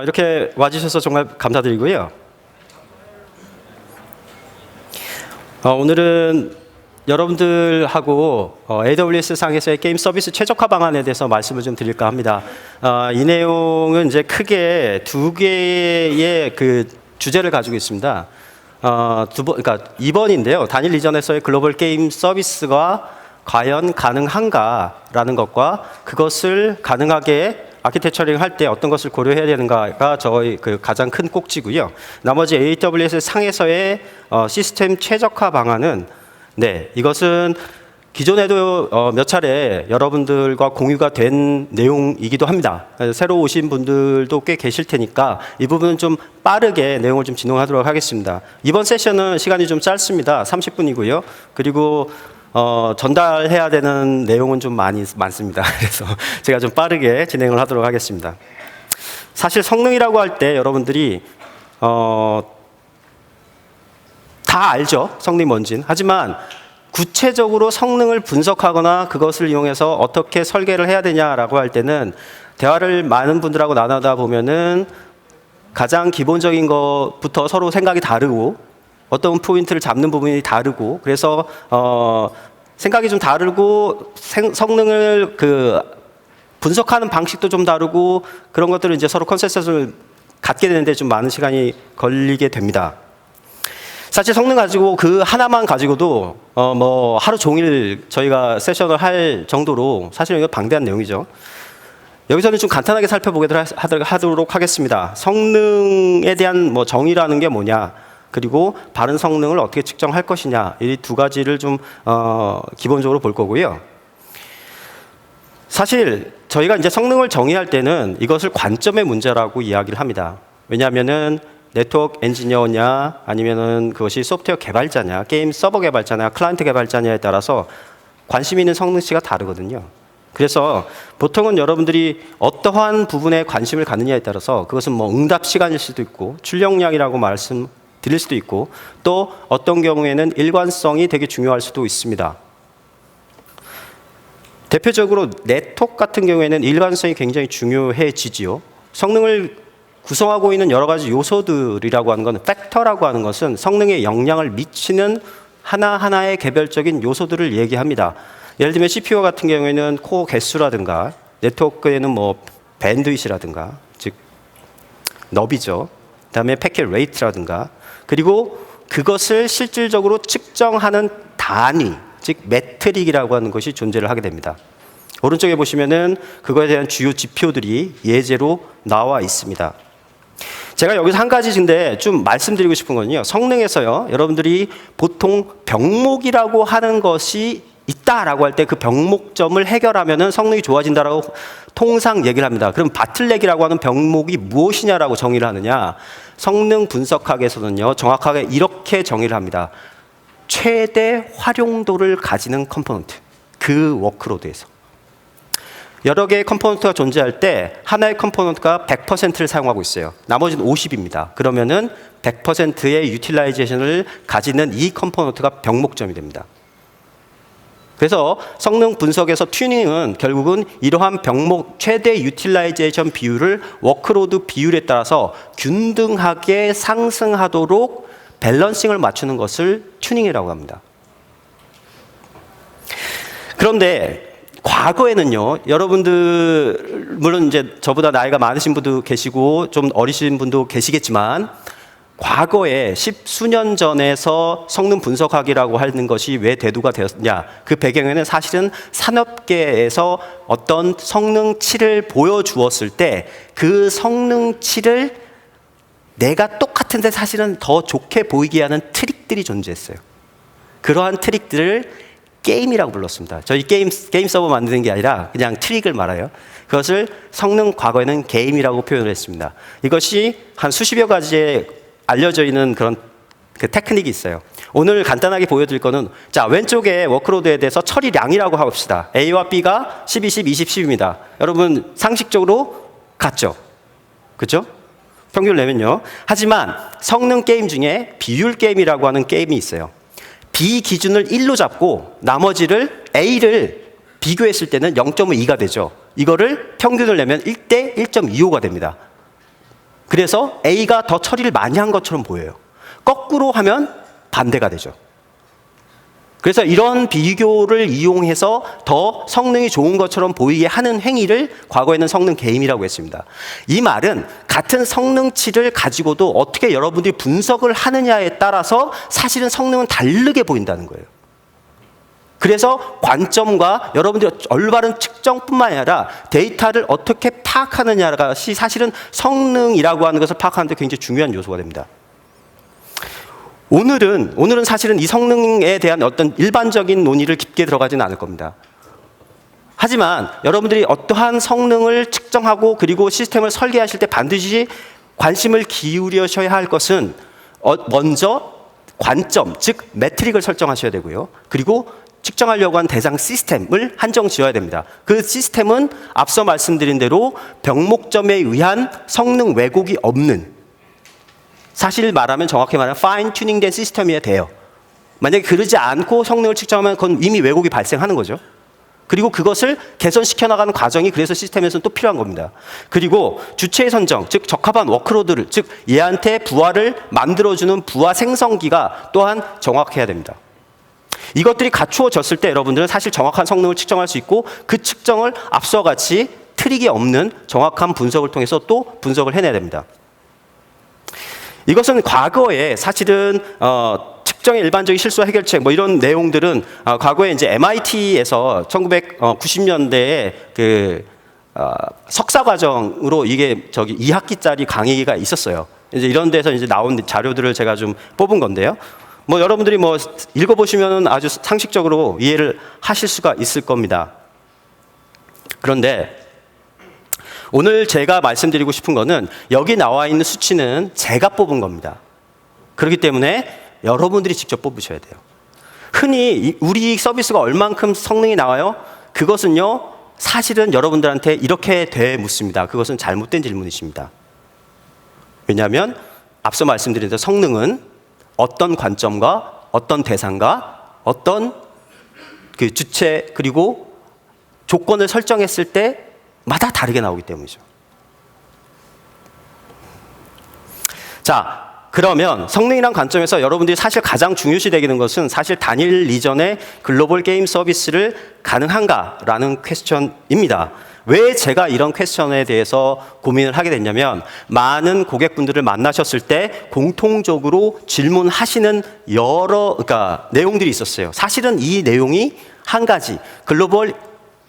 이렇게 와주셔서 정말 감사드리고요. 오늘은 여러분들하고 AWS 상에서의 게임 서비스 최적화 방안에 대해서 말씀을 좀 드릴까 합니다. 이 내용은 이제 크게 두 개의 그 주제를 가지고 있습니다. 그러니까 2번인데요. 단일 이전에서의 글로벌 게임 서비스가 과연 가능한가라는 것과 그것을 가능하게 아키텍처링 할 때 어떤 것을 고려해야 되는가가 저희 그 가장 큰 꼭지고요. 나머지 AWS 상에서의 시스템 최적화 방안은 이것은 기존에도 몇 차례 여러분들과 공유가 된 내용이기도 합니다. 새로 오신 분들도 꽤 계실 테니까 이 부분은 좀 빠르게 내용을 좀 진행하도록 하겠습니다. 이번 세션은 시간이 좀 짧습니다. 30분이고요. 그리고 전달해야 되는 내용은 좀 많습니다. 그래서 제가 좀 빠르게 진행을 하도록 하겠습니다. 사실 성능이라고 할 때 여러분들이 다 알죠. 성능이 뭔지는. 하지만 구체적으로 성능을 분석하거나 그것을 이용해서 어떻게 설계를 해야 되냐라고 할 때는 대화를 많은 분들하고 나누다 보면은 가장 기본적인 것부터 서로 생각이 다르고 어떤 포인트를 잡는 부분이 다르고 그래서 생각이 좀 다르고 성능을 분석하는 방식도 좀 다르고 그런 것들을 이제 서로 컨센서스를 갖게 되는데 좀 많은 시간이 걸리게 됩니다. 사실 성능 가지고 그 하나만 가지고도 하루 종일 저희가 세션을 할 정도로 사실 이거 방대한 내용이죠. 여기서는 좀 간단하게 살펴보도록 하겠습니다. 성능에 대한 정의라는 게 뭐냐, 그리고 바른 성능을 어떻게 측정할 것이냐, 이 두 가지를 좀 기본적으로 볼 거고요. 사실 저희가 이제 성능을 정의할 때는 이것을 관점의 문제라고 이야기를 합니다. 왜냐하면은 네트워크 엔지니어냐 아니면은 그것이 소프트웨어 개발자냐, 게임 서버 개발자냐, 클라이언트 개발자냐에 따라서 관심 있는 성능치가 다르거든요. 그래서 보통은 여러분들이 어떠한 부분에 관심을 갖느냐에 따라서 그것은 응답 시간일 수도 있고 출력량이라고 말씀드릴 수도 있고 또 어떤 경우에는 일관성이 되게 중요할 수도 있습니다. 대표적으로 네트워크 같은 경우에는 일관성이 굉장히 중요해지지요. 성능을 구성하고 있는 여러 가지 요소들이라고 하는 것은 팩터라고 하는 것은 성능에 영향을 미치는 하나하나의 개별적인 요소들을 얘기합니다. 예를 들면 CPU 같은 경우에는 코어 개수라든가 네트워크에는 밴드위시라든가 즉 너비죠. 그다음에 패킷 레이트라든가 그리고 그것을 실질적으로 측정하는 단위 즉 매트릭이라고 하는 것이 존재를 하게 됩니다. 오른쪽에 보시면은 그거에 대한 주요 지표들이 예제로 나와 있습니다. 제가 여기서 한 가지인데 좀 말씀드리고 싶은 건요. 성능에서요. 여러분들이 보통 병목이라고 하는 것이 있다라고 할 때 그 병목점을 해결하면은 성능이 좋아진다라고 통상 얘기를 합니다. 그럼 바틀렉이라고 하는 병목이 무엇이냐라고 정의를 하느냐? 성능 분석학에서는요. 정확하게 이렇게 정의를 합니다. 최대 활용도를 가지는 컴포넌트. 그 워크로드에서. 여러 개의 컴포넌트가 존재할 때 하나의 컴포넌트가 100%를 사용하고 있어요. 나머지는 50입니다. 그러면은 100%의 유틸라이제이션을 가지는 이 컴포넌트가 병목점이 됩니다. 그래서 성능 분석에서 튜닝은 결국은 이러한 병목 최대 유틸라이제이션 비율을 워크로드 비율에 따라서 균등하게 상승하도록 밸런싱을 맞추는 것을 튜닝이라고 합니다. 그런데 과거에는요, 여러분들, 물론 이제 저보다 나이가 많으신 분도 계시고, 좀 어리신 분도 계시겠지만, 과거에 10수년 전에서 성능 분석학이라고 하는 것이 왜 대두가 되었냐. 그 배경에는 사실은 산업계에서 어떤 성능치를 보여주었을 때, 그 성능치를 내가 똑같은데 사실은 더 좋게 보이게 하는 트릭들이 존재했어요. 그러한 트릭들을 게임이라고 불렀습니다. 저희 게임 서버 만드는 게 아니라 그냥 트릭을 말해요. 그것을 성능 과거에는 게임이라고 표현을 했습니다. 이것이 한 수십여 가지의 알려져 있는 그런 그 테크닉이 있어요. 오늘 간단하게 보여드릴 거는 자 왼쪽에 워크로드에 대해서 처리량이라고 합시다. A와 B가 10, 20, 20, 10입니다. 여러분 상식적으로 같죠? 그렇죠? 평균을 내면요. 하지만 성능 게임 중에 비율 게임이라고 하는 게임이 있어요. B 기준을 1로 잡고 나머지를 A를 비교했을 때는 0.2가 되죠. 이거를 평균을 내면 1대 1.25가 됩니다. 그래서 A가 더 처리를 많이 한 것처럼 보여요. 거꾸로 하면 반대가 되죠. 그래서 이런 비교를 이용해서 더 성능이 좋은 것처럼 보이게 하는 행위를 과거에는 성능 게임이라고 했습니다. 이 말은 같은 성능치를 가지고도 어떻게 여러분들이 분석을 하느냐에 따라서 사실은 성능은 다르게 보인다는 거예요. 그래서 관점과 여러분들이 올바른 측정뿐만 아니라 데이터를 어떻게 파악하느냐가 사실은 성능이라고 하는 것을 파악하는 데 굉장히 중요한 요소가 됩니다. 오늘은 사실은 이 성능에 대한 어떤 일반적인 논의를 깊게 들어가지는 않을 겁니다. 하지만 여러분들이 어떠한 성능을 측정하고 그리고 시스템을 설계하실 때 반드시 관심을 기울이셔야 할 것은 먼저 관점, 즉 매트릭을 설정하셔야 되고요. 그리고 측정하려고 한 대상 시스템을 한정 지어야 됩니다. 그 시스템은 앞서 말씀드린 대로 병목점에 의한 성능 왜곡이 없는, 사실 말하면 정확히 말하면 파인 튜닝된 시스템이어야 돼요. 만약에 그러지 않고 성능을 측정하면 그건 이미 왜곡이 발생하는 거죠. 그리고 그것을 개선시켜 나가는 과정이 그래서 시스템에서는 또 필요한 겁니다. 그리고 주체의 선정, 즉 적합한 워크로드를, 즉 얘한테 부하를 만들어주는 부하 생성기가 또한 정확해야 됩니다. 이것들이 갖추어졌을 때 여러분들은 사실 정확한 성능을 측정할 수 있고 그 측정을 앞서 같이 트릭이 없는 정확한 분석을 통해서 또 분석을 해내야 됩니다. 이것은 과거에 사실은 측정의 일반적인 실수 해결책 뭐 이런 내용들은 과거에 이제 MIT에서 1990년대에 그 석사 과정으로 이게 2학기짜리 강의가 있었어요. 이제 이런 데서 이제 나온 자료들을 제가 좀 뽑은 건데요. 뭐 여러분들이 뭐 읽어보시면 아주 상식적으로 이해를 하실 수가 있을 겁니다. 그런데 오늘 제가 말씀드리고 싶은 거는 여기 나와 있는 수치는 제가 뽑은 겁니다. 그렇기 때문에 여러분들이 직접 뽑으셔야 돼요. 흔히 우리 서비스가 얼만큼 성능이 나와요? 그것은요, 사실은 여러분들한테 이렇게 되묻습니다. 그것은 잘못된 질문이십니다. 왜냐하면 앞서 말씀드린 대로 성능은 어떤 관점과 어떤 대상과 어떤 그 주체 그리고 조건을 설정했을 때마다 다르게 나오기 때문이죠. 자, 그러면 성능이란 관점에서 여러분들이 사실 가장 중요시 되는 것은 사실 단일 리전의 글로벌 게임 서비스를 가능한가라는 퀘스천입니다. 왜 제가 이런 퀘스천에 대해서 고민을 하게 됐냐면 많은 고객분들을 만나셨을 때 공통적으로 질문하시는 그러니까 내용들이 있었어요. 사실은 이 내용이 한 가지 글로벌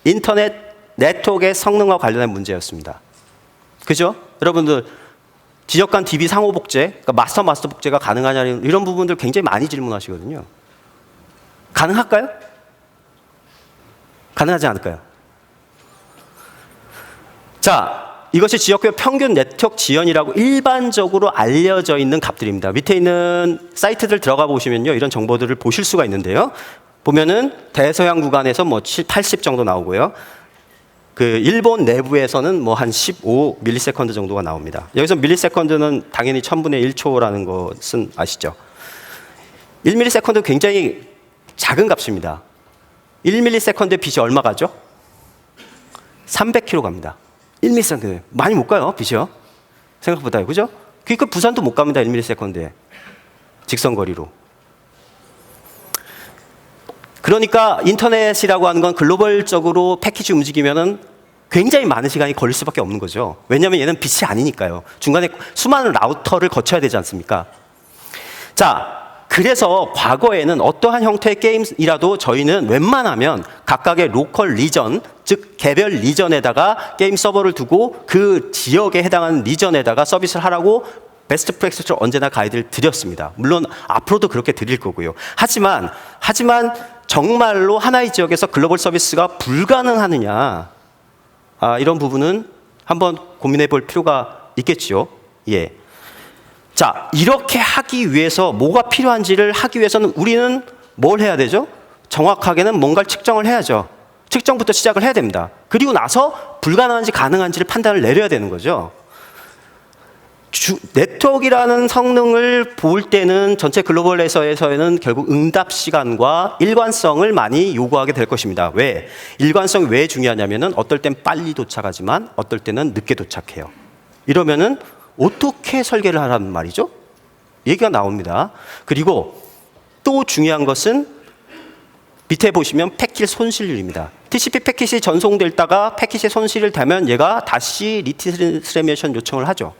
인터넷 네트워크의 성능과 관련된 문제였습니다. 그죠? 여러분들 지역 간 DB 상호 복제, 그러니까 마스터 복제가 가능하냐는 이런 부분들 굉장히 많이 질문하시거든요. 가능할까요? 가능하지 않을까요? 자, 이것이 지역별 평균 네트워크 지연이라고 일반적으로 알려져 있는 값들입니다. 밑에 있는 사이트들 들어가 보시면요, 이런 정보들을 보실 수가 있는데요. 보면은 대서양 구간에서 뭐 80 정도 나오고요. 그 일본 내부에서는 뭐 한 15 밀리세컨드 정도가 나옵니다. 여기서 밀리세컨드는 당연히 1000분의 1초라는 것은 아시죠? 1밀리세컨드 굉장히 작은 값입니다. 1밀리세컨드의 빛이 얼마 가죠? 300km 갑니다. 1밀리세컨드 많이 못 가요, 빛이요. 생각보다요, 그죠? 그러니까 부산도 못 갑니다, 1밀리세컨드에 직선거리로. 그러니까 인터넷이라고 하는 건 글로벌적으로 패키지 움직이면은 굉장히 많은 시간이 걸릴 수밖에 없는 거죠. 왜냐하면 얘는 빛이 아니니까요. 중간에 수많은 라우터를 거쳐야 되지 않습니까? 자, 그래서 과거에는 어떠한 형태의 게임이라도 저희는 웬만하면 각각의 로컬 리전, 즉 개별 리전에다가 게임 서버를 두고 그 지역에 해당하는 리전에다가 서비스를 하라고 베스트 프랙티스를 언제나 가이드를 드렸습니다. 물론 앞으로도 그렇게 드릴 거고요. 하지만 정말로 하나의 지역에서 글로벌 서비스가 불가능하느냐, 이런 부분은 한번 고민해 볼 필요가 있겠지요. 예. 자, 이렇게 하기 위해서 뭐가 필요한지를 하기 위해서는 우리는 뭘 해야 되죠? 정확하게는 뭔가를 측정을 해야죠. 측정부터 시작을 해야 됩니다. 그리고 나서 불가능한지 가능한지를 판단을 내려야 되는 거죠. 네트워크라는 성능을 볼 때는 전체 글로벌에서는 결국 응답 시간과 일관성을 많이 요구하게 될 것입니다. 왜? 일관성이 왜 중요하냐면은 어떨 땐 빨리 도착하지만 어떨 때는 늦게 도착해요. 이러면은 어떻게 설계를 하라는 말이죠? 얘기가 나옵니다. 그리고 또 중요한 것은 밑에 보시면 패킷 손실률입니다. TCP 패킷이 전송됐다가 패킷이 손실을 되면 얘가 다시 리트랜스미션 요청을 하죠.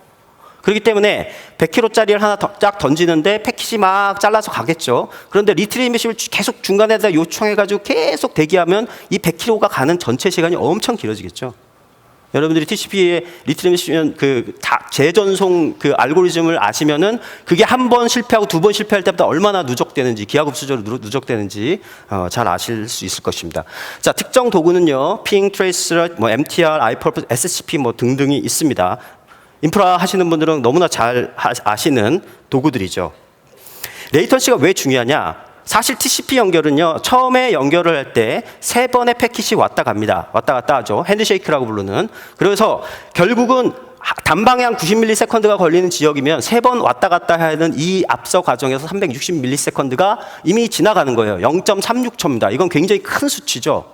그렇기 때문에 100kg짜리를 하나 쫙 던지는데 패킷이 막 잘라서 가겠죠. 그런데 리트랜스미션을 계속 중간에다 요청해가지고 계속 대기하면 이 100kg가 가는 전체 시간이 엄청 길어지겠죠. 여러분들이 TCP의 리트랜스미션 재전송 알고리즘을 아시면은 그게 한 번 실패하고 두 번 실패할 때마다 얼마나 누적되는지, 기하급수적으로 누적되는지 잘 아실 수 있을 것입니다. 자, 특정 도구는요, 핑, 트레이스, MTR, iPurpose, SCP 등등이 있습니다. 인프라 하시는 분들은 너무나 잘 아시는 도구들이죠. 레이턴시가 왜 중요하냐? 사실 TCP 연결은요, 처음에 연결을 할 때 3번의 패킷이 왔다 갑니다. 왔다 갔다 하죠. 핸드쉐이크라고 부르는. 그래서 결국은 단방향 90ms가 걸리는 지역이면 3번 왔다 갔다 해야 하는 이 앞서 과정에서 360ms가 이미 지나가는 거예요. 0.36초입니다. 이건 굉장히 큰 수치죠.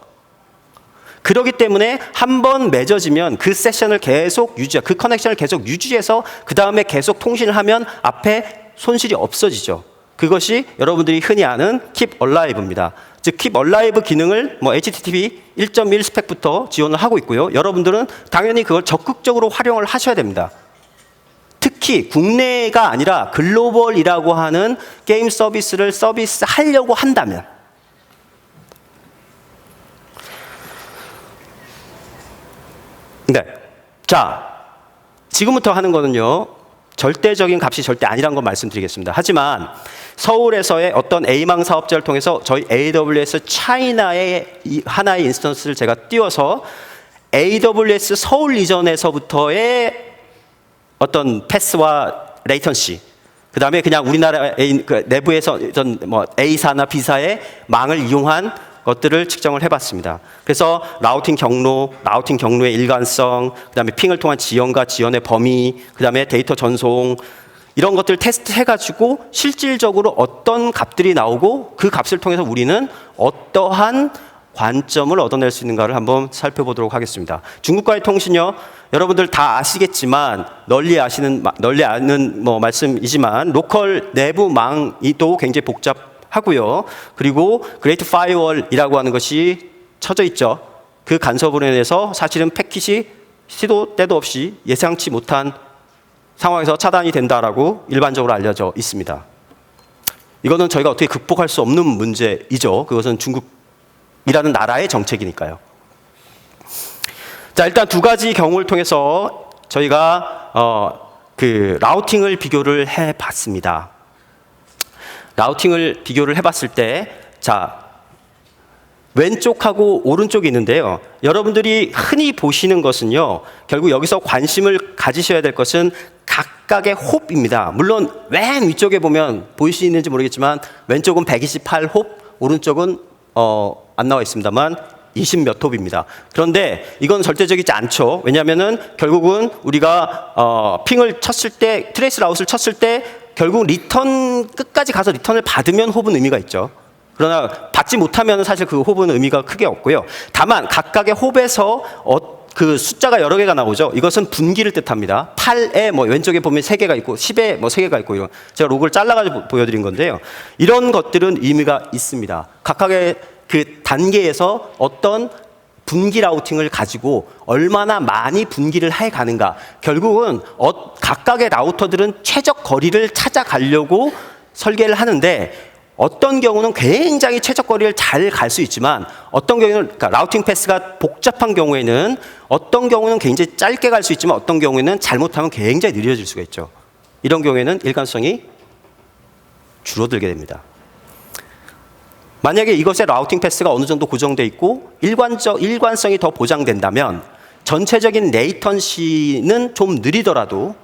그렇기 때문에 한 번 맺어지면 그 세션을 계속 그 커넥션을 계속 유지해서 그 다음에 계속 통신을 하면 앞에 손실이 없어지죠. 그것이 여러분들이 흔히 아는 Keep Alive입니다. 즉 Keep Alive 기능을 HTTP 1.1 스펙부터 지원을 하고 있고요. 여러분들은 당연히 그걸 적극적으로 활용을 하셔야 됩니다. 특히 국내가 아니라 글로벌이라고 하는 게임 서비스를 서비스하려고 한다면 네. 자, 지금부터 하는 거는요, 절대적인 값이 절대 아니라는 걸 말씀드리겠습니다. 하지만 서울에서의 어떤 A망 사업자를 통해서 저희 AWS 차이나의 하나의 인스턴스를 제가 띄워서 AWS 서울 이전에서부터의 어떤 패스와 레이턴시, 그 다음에 그냥 우리나라 내부에서 A사나 B사의 망을 이용한 것들을 측정을 해봤습니다. 그래서 라우팅 경로의 일관성, 그 다음에 핑을 통한 지연과 지연의 범위, 그 다음에 데이터 전송, 이런 것들을 테스트해가지고 실질적으로 어떤 값들이 나오고 그 값을 통해서 우리는 어떠한 관점을 얻어낼 수 있는가를 한번 살펴보도록 하겠습니다. 중국과의 통신요, 여러분들 다 아시겠지만 널리 아는 말씀이지만 로컬 내부 망이 또 굉장히 복잡하고요. 그리고 그레이트 파이어월이라고 하는 것이 쳐져 있죠. 그 간섭으로 인해서 사실은 패킷이 시도 때도 없이 예상치 못한 상황에서 차단이 된다라고 일반적으로 알려져 있습니다. 이거는 저희가 어떻게 극복할 수 없는 문제이죠. 그것은 중국이라는 나라의 정책이니까요. 자, 일단 두 가지 경우를 통해서 저희가 라우팅을 비교를 해봤습니다. 라우팅을 비교를 해봤을 때, 자, 왼쪽하고 오른쪽이 있는데요. 여러분들이 흔히 보시는 것은요, 결국 여기서 관심을 가지셔야 될 것은 각각의 홉입니다. 물론 맨 위쪽에 보면 보이시는지 모르겠지만 왼쪽은 128 홉, 오른쪽은 안 나와 있습니다만 20 몇 홉입니다. 그런데 이건 절대적이지 않죠. 왜냐하면은 결국은 우리가 핑을 쳤을 때, 트레이스 라웃을 쳤을 때 결국 리턴 끝까지 가서 리턴을 받으면 홉은 의미가 있죠. 그러나 받지 못하면 사실 그 홉은 의미가 크게 없고요. 다만 각각의 홉에서 그 숫자가 여러 개가 나오죠. 이것은 분기를 뜻합니다. 8에 왼쪽에 보면 3개가 있고 10에 3개가 있고 이런. 제가 로그를 잘라가지고 보여드린 건데요. 이런 것들은 의미가 있습니다. 각각의 그 단계에서 어떤 분기 라우팅을 가지고 얼마나 많이 분기를 해 가는가. 결국은 각각의 라우터들은 최적 거리를 찾아가려고 설계를 하는데 어떤 경우는 굉장히 최적 거리를 잘 갈 수 있지만 어떤 경우는 그러니까 라우팅 패스가 복잡한 경우에는 어떤 경우는 굉장히 짧게 갈 수 있지만 어떤 경우에는 잘못하면 굉장히 느려질 수가 있죠. 이런 경우에는 일관성이 줄어들게 됩니다. 만약에 이것의 라우팅 패스가 어느 정도 고정되어 있고 일관성이 더 보장된다면 전체적인 레이턴시는 좀 느리더라도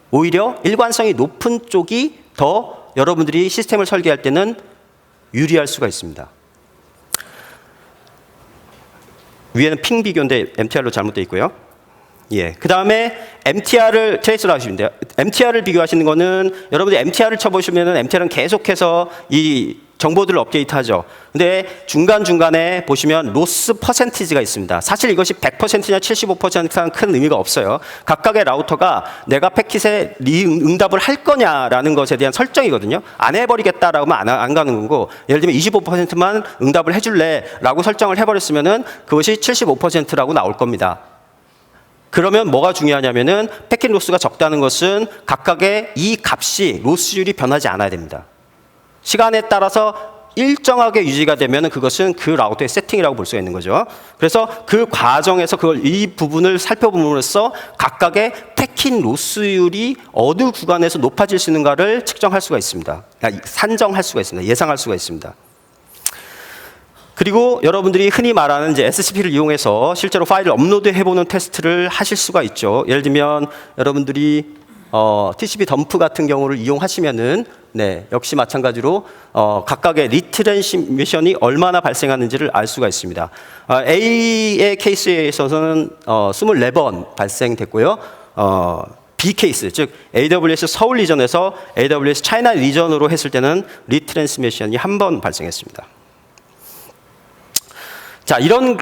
오히려 일관성이 높은 쪽이 더 여러분들이 시스템을 설계할 때는 유리할 수가 있습니다. 위에는 핑 비교인데 MTR로 잘못되어 있고요. 예. 그 다음에 MTR을 트레이스로 하시면 돼요. MTR을 비교하시는 거는 여러분들이 MTR을 쳐보시면은 MTR은 계속해서 이 정보들을 업데이트하죠. 근데 중간중간에 보시면 로스 퍼센티지가 있습니다. 사실 이것이 100%냐 75%는 큰 의미가 없어요. 각각의 라우터가 내가 패킷에 응답을 할 거냐라는 것에 대한 설정이거든요. 안 해버리겠다라고 하면 안 가는 거고, 예를 들면 25%만 응답을 해줄래 라고 설정을 해버렸으면은 그것이 75%라고 나올 겁니다. 그러면 뭐가 중요하냐면은 패킷 로스가 적다는 것은 각각의 이 값이 로스율이 변하지 않아야 됩니다. 시간에 따라서 일정하게 유지가 되면 그것은 그 라우터의 세팅이라고 볼 수가 있는 거죠. 그래서 그 과정에서 이 부분을 살펴봄으로써 각각의 패킷 로스율이 어느 구간에서 높아질 수 있는가를 측정할 수가 있습니다. 산정할 수가 있습니다. 예상할 수가 있습니다. 그리고 여러분들이 흔히 말하는 이제 SCP를 이용해서 실제로 파일을 업로드 해보는 테스트를 하실 수가 있죠. 예를 들면 여러분들이 TCP 덤프 같은 경우를 이용하시면은 역시 마찬가지로 각각의 리트랜시미션이 얼마나 발생하는지를 알 수가 있습니다. A의 케이스에 있어서는 24번 발생됐고요. B 케이스, 즉 AWS 서울 리전에서 AWS 차이나 리전으로 했을 때는 리트랜스미션이 1번 발생했습니다. 자, 이런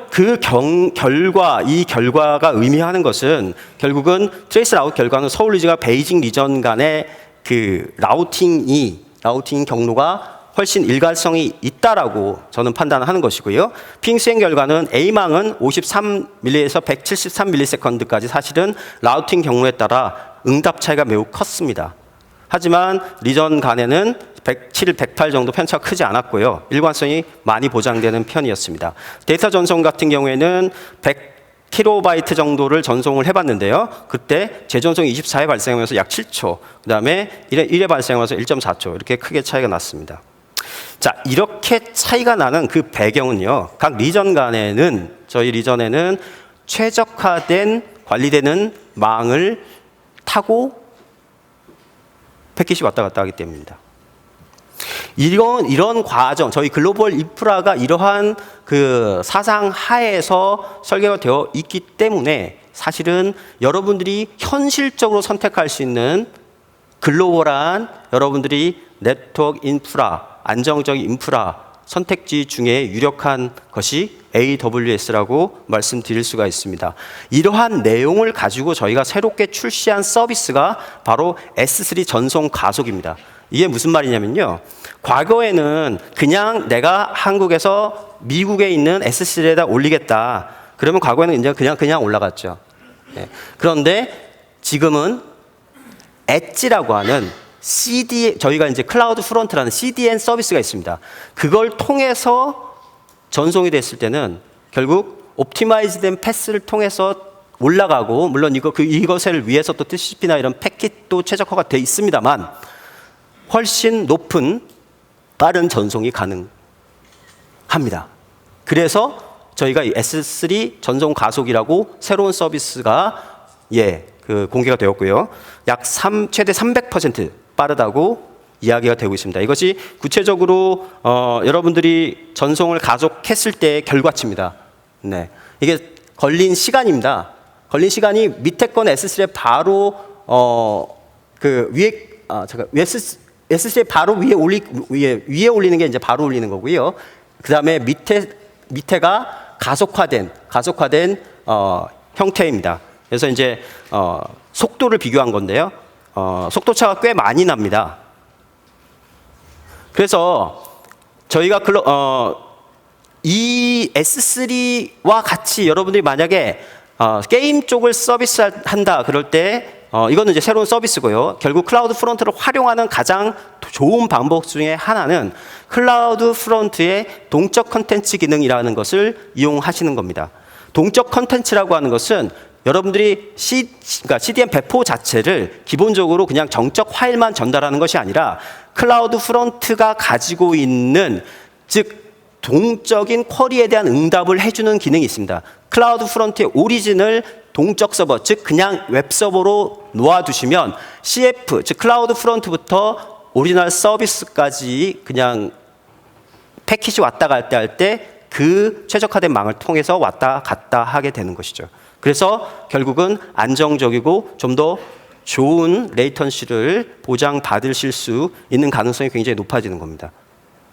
이 결과가 의미하는 것은 결국은 트레이스 라우트 결과는 서울 리전과 베이징 리전 간의 그 라우팅 경로가 훨씬 일관성이 있다라고 저는 판단하는 것이고요. 핑 수행 결과는 A망은 53밀리에서 173밀리세컨드까지 사실은 라우팅 경로에 따라 응답 차이가 매우 컸습니다. 하지만 리전 간에는 107, 108 정도 편차가 크지 않았고요. 일관성이 많이 보장되는 편이었습니다. 데이터 전송 같은 경우에는 100KB 정도를 전송을 해봤는데요. 그때 재전송이 24회 발생하면서 약 7초, 그 다음에 1회 발생하면서 1.4초 이렇게 크게 차이가 났습니다. 자, 이렇게 차이가 나는 그 배경은요. 각 리전 간에는 저희 리전에는 최적화된 관리되는 망을 타고 패킷이 왔다 갔다 하기 때문입니다. 이런 과정, 저희 글로벌 인프라가 이러한 그 사상 하에서 설계가 되어 있기 때문에 사실은 여러분들이 현실적으로 선택할 수 있는 글로벌한 여러분들이 네트워크 인프라, 안정적인 인프라 선택지 중에 유력한 것이 AWS라고 말씀드릴 수가 있습니다. 이러한 내용을 가지고 저희가 새롭게 출시한 서비스가 바로 S3 전송 가속입니다. 이게 무슨 말이냐면요. 과거에는 그냥 내가 한국에서 미국에 있는 S3에다 올리겠다. 그러면 과거에는 이제 그냥 올라갔죠. 네. 그런데 지금은 엣지라고 하는 저희가 이제 클라우드 프론트라는 CDN 서비스가 있습니다. 그걸 통해서 전송이 됐을 때는 결국 옵티마이즈된 패스를 통해서 올라가고, 물론 이것을 위해서 또 TCP나 이런 패킷도 최적화가 되어 있습니다만 훨씬 높은 빠른 전송이 가능합니다. 그래서 저희가 이 S3 전송 가속이라고 새로운 서비스가 공개가 되었고요. 약 최대 300% 빠르다고 이야기가 되고 있습니다. 이것이 구체적으로 여러분들이 전송을 가속했을 때의 결과치입니다. 네, 이게 걸린 시간입니다. 걸린 시간이 밑에 건 S3에 바로 S3에 바로 위에 올리는 게 이제 바로 올리는 거고요. 그 다음에 밑에가 가속화된 형태입니다. 그래서 이제 속도를 비교한 건데요. 속도 차가 꽤 많이 납니다. 그래서 저희가 이 S3와 같이 여러분들이 만약에 게임 쪽을 서비스한다 그럴 때 이거는 이제 새로운 서비스고요. 결국 클라우드 프론트를 활용하는 가장 좋은 방법 중에 하나는 클라우드 프론트의 동적 컨텐츠 기능이라는 것을 이용하시는 겁니다. 동적 컨텐츠라고 하는 것은 여러분들이 그러니까 CDN 배포 자체를 기본적으로 그냥 정적 파일만 전달하는 것이 아니라 클라우드 프론트가 가지고 있는, 즉 동적인 쿼리에 대한 응답을 해주는 기능이 있습니다. 클라우드 프론트의 오리진을 동적 서버, 즉 그냥 웹 서버로 놓아두시면 CF, 즉 클라우드 프론트부터 오리지널 서비스까지 그냥 패킷이 왔다 갔다 할 때 그 최적화된 망을 통해서 왔다 갔다 하게 되는 것이죠. 그래서 결국은 안정적이고 좀 더 좋은 레이턴시를 보장받으실 수 있는 가능성이 굉장히 높아지는 겁니다.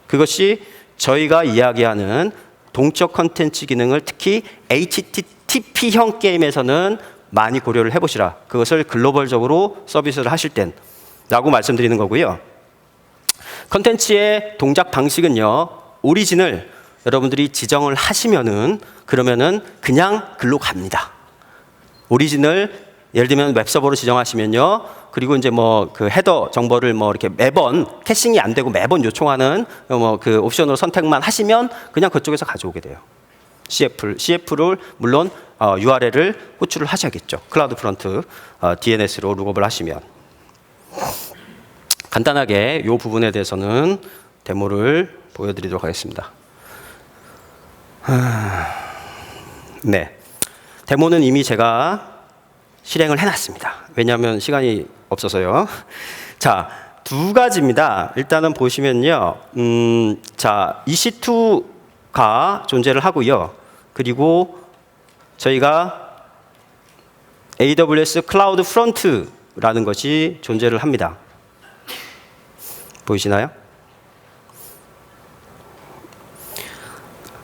그것이 저희가 이야기하는 동적 컨텐츠 기능을 특히 HTTP형 게임에서는 많이 고려를 해보시라. 그것을 글로벌적으로 서비스를 하실 땐 라고 말씀드리는 거고요. 컨텐츠의 동작 방식은요, 오리진을 여러분들이 지정을 하시면은 그러면은 그냥 글로 갑니다. 오리진을 예를 들면 웹서버로 지정하시면요, 그리고 이제 뭐 그 헤더 정보를 뭐 이렇게 매번 캐싱이 안 되고 매번 요청하는 뭐 그 옵션으로 선택만 하시면 그냥 그쪽에서 가져오게 돼요. CF를 물론 URL을 호출을 하셔야겠죠. 클라우드 프런트 DNS로 룩업을 하시면. 간단하게 이 부분에 대해서는 데모를 보여드리도록 하겠습니다. 네, 데모는 이미 제가 실행을 해놨습니다. 왜냐하면 시간이 없어서요. 자, 두 가지입니다. 일단은 보시면요, 자, EC2가 존재를 하고요. 그리고 저희가 AWS 클라우드 프론트라는 것이 존재를 합니다. 보이시나요?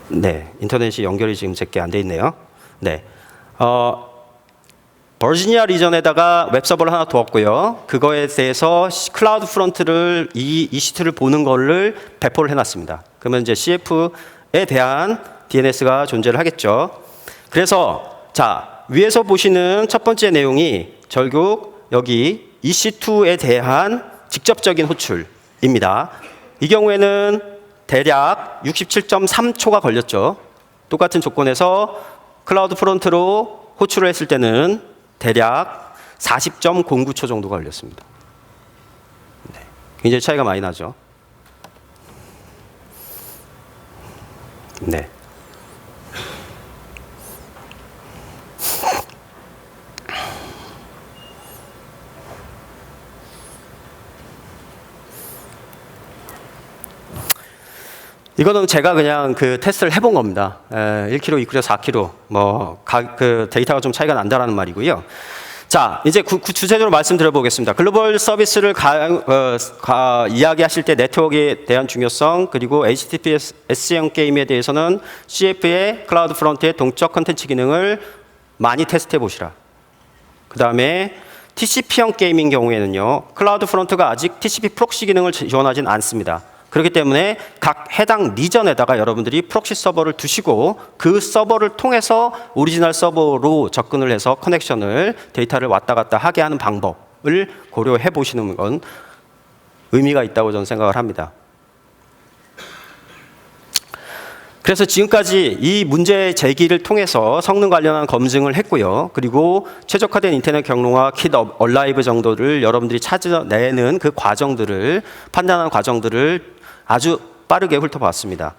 네, 인터넷이 연결이 지금 제게 안 돼 있네요. 네, 버지니아 리전에다가 웹서버를 하나 두었고요. 그거에 대해서 클라우드 프론트를 이 EC2를 보는 거를 배포를 해놨습니다. 그러면 이제 CF에 대한 DNS가 존재를 하겠죠. 그래서 자, 위에서 보시는 첫 번째 내용이 결국 여기 EC2에 대한 직접적인 호출입니다. 이 경우에는 대략 67.3초가 걸렸죠. 똑같은 조건에서 클라우드 프론트로 호출을 했을 때는 대략 40.09초 정도가 걸렸습니다. 네, 굉장히 차이가 많이 나죠. 네. 이거는 제가 그냥 그 테스트를 해본 겁니다. 1kg, 2kg, 4kg 그 데이터가 좀 차이가 난다라는 말이고요. 자, 이제 주제적으로 말씀드려 보겠습니다. 글로벌 서비스를 이야기하실 때 네트워크에 대한 중요성, 그리고 HTTPS형 게임에 대해서는 CF의 클라우드 프론트의 동적 컨텐츠 기능을 많이 테스트해 보시라. 그 다음에 TCP형 게임인 경우에는요, 클라우드 프론트가 아직 TCP 프록시 기능을 지원하진 않습니다. 그렇기 때문에 각 해당 리전에다가 여러분들이 프록시 서버를 두시고 그 서버를 통해서 오리지널 서버로 접근을 해서 커넥션을, 데이터를 왔다 갔다 하게 하는 방법을 고려해 보시는 건 의미가 있다고 저는 생각을 합니다. 그래서 지금까지 이 문제 제기를 통해서 성능 관련한 검증을 했고요. 그리고 최적화된 인터넷 경로와 킷 얼라이브 정도를 여러분들이 찾아내는 그 과정들을, 판단하는 과정들을 아주 빠르게 훑어봤습니다.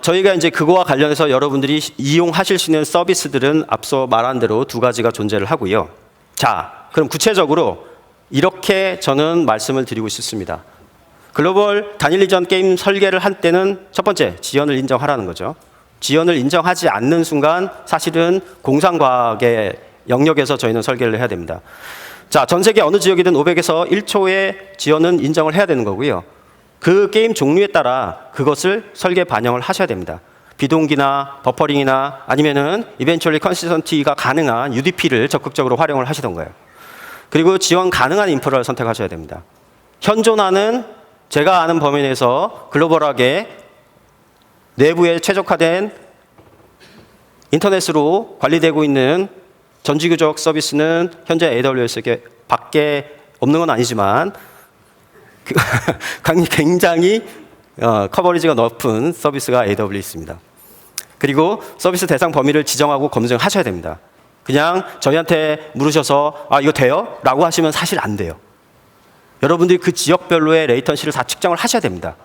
저희가 이제 그거와 관련해서 여러분들이 이용하실 수 있는 서비스들은 앞서 말한 대로 두 가지가 존재를 하고요. 자, 그럼 구체적으로 이렇게 저는 말씀을 드리고 싶습니다. 글로벌 단일 리전 게임 설계를 할 때는 첫 번째, 지연을 인정하라는 거죠. 지연을 인정하지 않는 순간 사실은 공상과학의 영역에서 저희는 설계를 해야 됩니다. 자, 전 세계 어느 지역이든 500에서 1초의 지연은 인정을 해야 되는 거고요. 그 게임 종류에 따라 그것을 설계 반영을 하셔야 됩니다. 비동기나 버퍼링이나 아니면은 eventually consistency가 가능한 UDP를 적극적으로 활용을 하시던 거예요. 그리고 지원 가능한 인프라를 선택하셔야 됩니다. 현존하는 제가 아는 범위 내에서 글로벌하게 내부에 최적화된 인터넷으로 관리되고 있는 전지구적 서비스는 현재 AWS에 밖에 없는 건 아니지만 굉장히 커버리지가 높은 서비스가 AWS입니다. 그리고 서비스 대상 범위를 지정하고 검증하셔야 됩니다. 그냥 저희한테 물으셔서 이거 돼요? 라고 하시면 사실 안 돼요. 여러분들이 그 지역별로의 레이턴시를 다 측정을 하셔야 됩니다.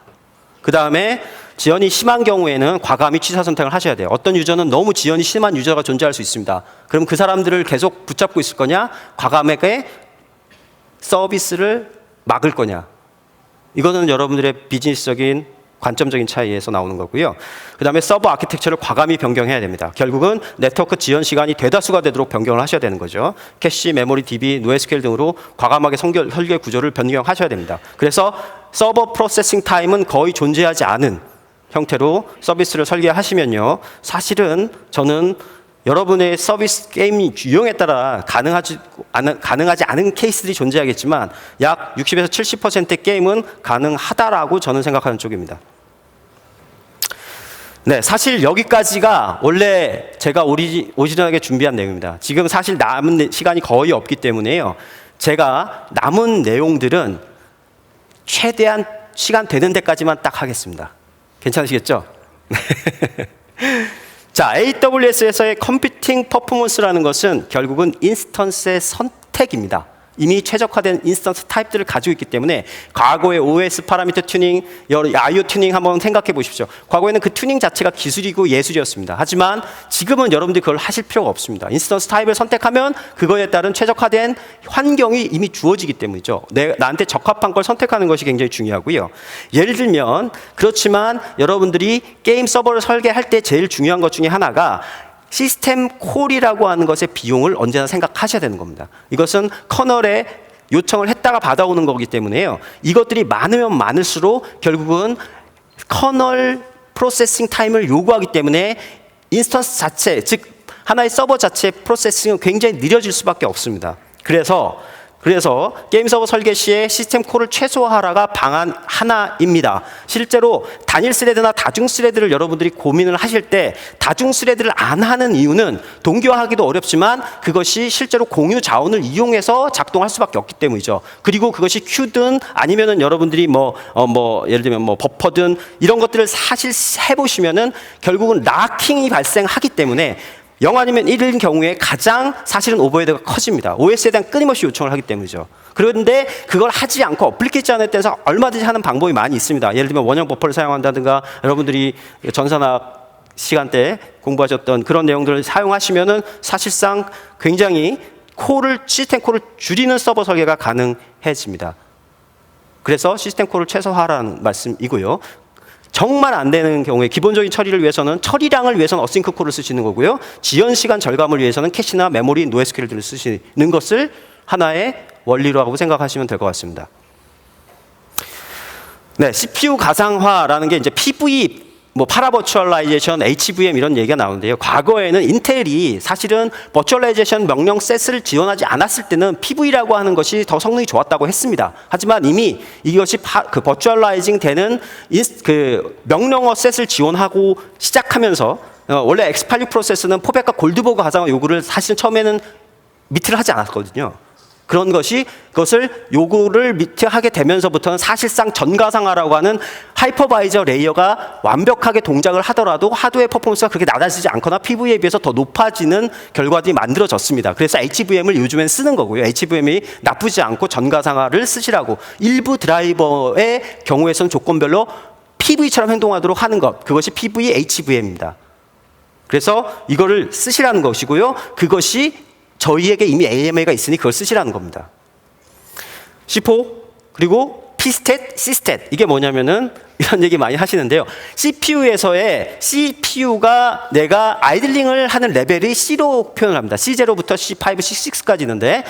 그 다음에 지연이 심한 경우에는 과감히 취사 선택을 하셔야 돼요. 어떤 유저는 너무 지연이 심한 유저가 존재할 수 있습니다. 그럼 그 사람들을 계속 붙잡고 있을 거냐? 과감하게 서비스를 막을 거냐? 이거는 여러분들의 비즈니스적인 관점적인 차이에서 나오는 거고요. 그 다음에 서버 아키텍처를 과감히 변경해야 됩니다. 결국은 네트워크 지연 시간이 대다수가 되도록 변경을 하셔야 되는 거죠. 캐시, 메모리, DB, NoSQL 등으로 과감하게 설계 구조를 변경하셔야 됩니다. 그래서 서버 프로세싱 타임은 거의 존재하지 않은 형태로 서비스를 설계하시면요. 사실은 저는 여러분의 서비스 게임 유형에 따라 가능하지 않은 케이스들이 존재하겠지만 약 60에서 70%의 게임은 가능하다라고 저는 생각하는 쪽입니다. 네, 사실 여기까지가 원래 제가 오리지널하게 준비한 내용입니다. 지금 사실 남은 시간이 거의 없기 때문에요. 제가 남은 내용들은 최대한 시간 되는 데까지만 딱 하겠습니다. 괜찮으시겠죠? 자, AWS에서의 컴퓨팅 퍼포먼스라는 것은 결국은 인스턴스의 선택입니다. 이미 최적화된 인스턴스 타입들을 가지고 있기 때문에 과거의 OS 파라미터 튜닝, IO 튜닝 한번 생각해 보십시오. 과거에는 그 튜닝 자체가 기술이고 예술이었습니다. 하지만 지금은 여러분들이 그걸 하실 필요가 없습니다. 인스턴스 타입을 선택하면 그거에 따른 최적화된 환경이 이미 주어지기 때문이죠. 나한테 적합한 걸 선택하는 것이 굉장히 중요하고요. 예를 들면 그렇지만 여러분들이 게임 서버를 설계할 때 제일 중요한 것 중에 하나가 시스템 콜이라고 하는 것의 비용을 언제나 생각하셔야 되는 겁니다. 이것은 커널에 요청을 했다가 받아오는 거기 때문에요. 이것들이 많으면 많을수록 결국은 커널 프로세싱 타임을 요구하기 때문에 인스턴스 자체, 즉 하나의 서버 자체의 프로세싱은 굉장히 느려질 수밖에 없습니다. 그래서 게임 서버 설계 시에 시스템 콜을 최소화하라가 방안 하나입니다. 실제로 단일 스레드나 다중 스레드를 여러분들이 고민을 하실 때 다중 스레드를 안 하는 이유는 동기화하기도 어렵지만 그것이 실제로 공유 자원을 이용해서 작동할 수밖에 없기 때문이죠. 그리고 그것이 큐든 아니면은 여러분들이 예를 들면 버퍼든 이런 것들을 사실 해보시면은 결국은 락킹이 발생하기 때문에 0 아니면 1인 경우에 가장 사실은 오버헤드가 커집니다. OS에 대한 끊임없이 요청을 하기 때문이죠. 그런데 그걸 하지 않고 어플리케이션 안에 대해서 얼마든지 하는 방법이 많이 있습니다. 예를 들면 원형 버퍼를 사용한다든가 여러분들이 전산학 시간대 공부하셨던 그런 내용들을 사용하시면은 사실상 굉장히 시스템 콜을 줄이는 서버 설계가 가능해집니다. 그래서 시스템 콜을 최소화하라는 말씀이고요. 정말 안 되는 경우에 기본적인 처리를 위해서는 처리량을 위해서는 어싱크 콜을 쓰시는 거고요. 지연 시간 절감을 위해서는 캐시나 메모리, NoSQL들을 쓰시는 것을 하나의 원리라고 생각하시면 될 것 같습니다. 네, CPU 가상화라는 게 이제 PV, 파라버추얼라이제이션, HVM 이런 얘기가 나오는데요. 과거에는 인텔이 사실은 버추얼라이제이션 명령 셋을 지원하지 않았을 때는 PV라고 하는 것이 더 성능이 좋았다고 했습니다. 하지만 이미 이것이 버추얼라이징 되는 명령어 셋을 지원하고 시작하면서 원래 X86 프로세스는 포백과 골드버그 가상화 요구를 사실 처음에는 미트를 하지 않았거든요. 그것을 요구를 하게 되면서부터는 사실상 전가상화라고 하는 하이퍼바이저 레이어가 완벽하게 동작을 하더라도 하드웨어 퍼포먼스가 그렇게 낮아지지 않거나 PV에 비해서 더 높아지는 결과들이 만들어졌습니다. 그래서 HVM을 요즘엔 쓰는 거고요. HVM이 나쁘지 않고 전가상화를 쓰시라고 일부 드라이버의 경우에서는 조건별로 PV처럼 행동하도록 하는 것, 그것이 PV HVM입니다. 그래서 이거를 쓰시라는 것이고요. 그것이 저희에게 이미 AMA가 있으니 그걸 쓰시라는 겁니다. C4 그리고 Pstat, Cstat 이게 뭐냐면은 이런 얘기 많이 하시는데요. CPU가 내가 아이들링을 하는 레벨이 C로 표현을 합니다. C0부터 C5, C6까지 있는데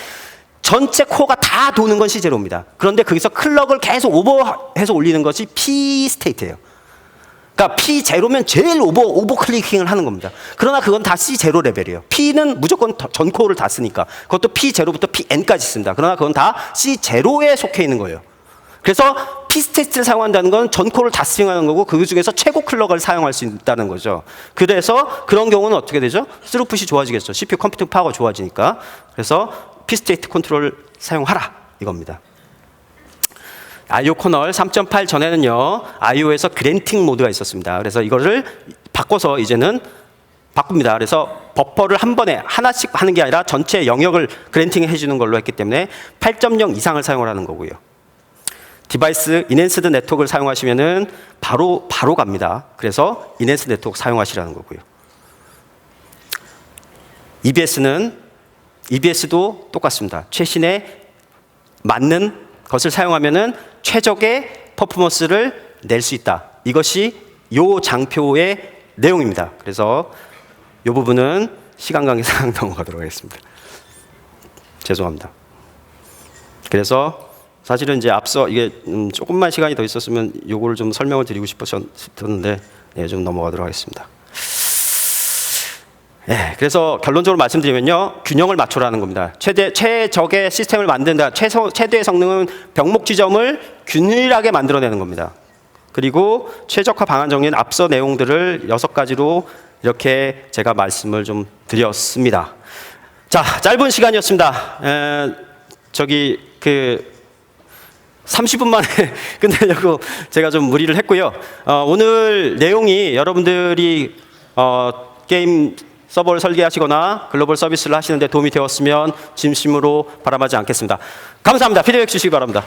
전체 코어가 다 도는 건 C0입니다. 그런데 거기서 클럭을 계속 오버해서 올리는 것이 Pstate예요. 그러니까 P0면 제일 오버클리킹을 하는 겁니다. 그러나 그건 다 C0 레벨이에요. P는 무조건 전 코어를 다 쓰니까. 그것도 P0부터 Pn까지 씁니다. 그러나 그건 다 C0에 속해 있는 거예요. 그래서 P스테이트를 사용한다는 건 전 코어를 다 사용하는 거고 그 중에서 최고 클럭을 사용할 수 있다는 거죠. 그래서 그런 경우는 어떻게 되죠? 스루풋이 좋아지겠죠. CPU 컴퓨팅 파워가 좋아지니까. 그래서 P스테이트 컨트롤을 사용하라 이겁니다. IO 커널 3.8 전에는요, IO에서 그랜팅 모드가 있었습니다. 그래서 이거를 바꿔서 이제는 바꿉니다. 그래서 버퍼를 한 번에 하나씩 하는 게 아니라 전체 영역을 그랜팅 해주는 걸로 했기 때문에 8.0 이상을 사용을 하는 거고요. 디바이스 인핸스드 네트워크를 사용하시면은 바로 갑니다. 그래서 인핸스드 네트워크 사용하시라는 거고요. EBS도 똑같습니다. 최신에 맞는 것을 사용하면은 최적의 퍼포먼스를 낼 수 있다. 이것이 요 장표의 내용입니다. 그래서 이 부분은 시간 관계상 넘어가도록 하겠습니다. 죄송합니다. 그래서 사실은 이제 앞서 이게 조금만 시간이 더 있었으면 요거를 좀 설명을 드리고 싶었는데 좀 넘어가도록 하겠습니다. 그래서 결론적으로 말씀드리면요, 균형을 맞추라는 겁니다. 최적의 시스템을 만든다. 최대의 성능은 병목 지점을 균일하게 만들어내는 겁니다. 그리고 최적화 방안 정리는 앞서 내용들을 6가지로 이렇게 제가 말씀을 좀 드렸습니다. 자, 짧은 시간이었습니다. 30분 만에 끝내려고 제가 좀 무리를 했고요. 오늘 내용이 여러분들이 게임 서버를 설계하시거나 글로벌 서비스를 하시는데 도움이 되었으면 진심으로 바람하지 않겠습니다. 감사합니다. 피드백 주시기 바랍니다.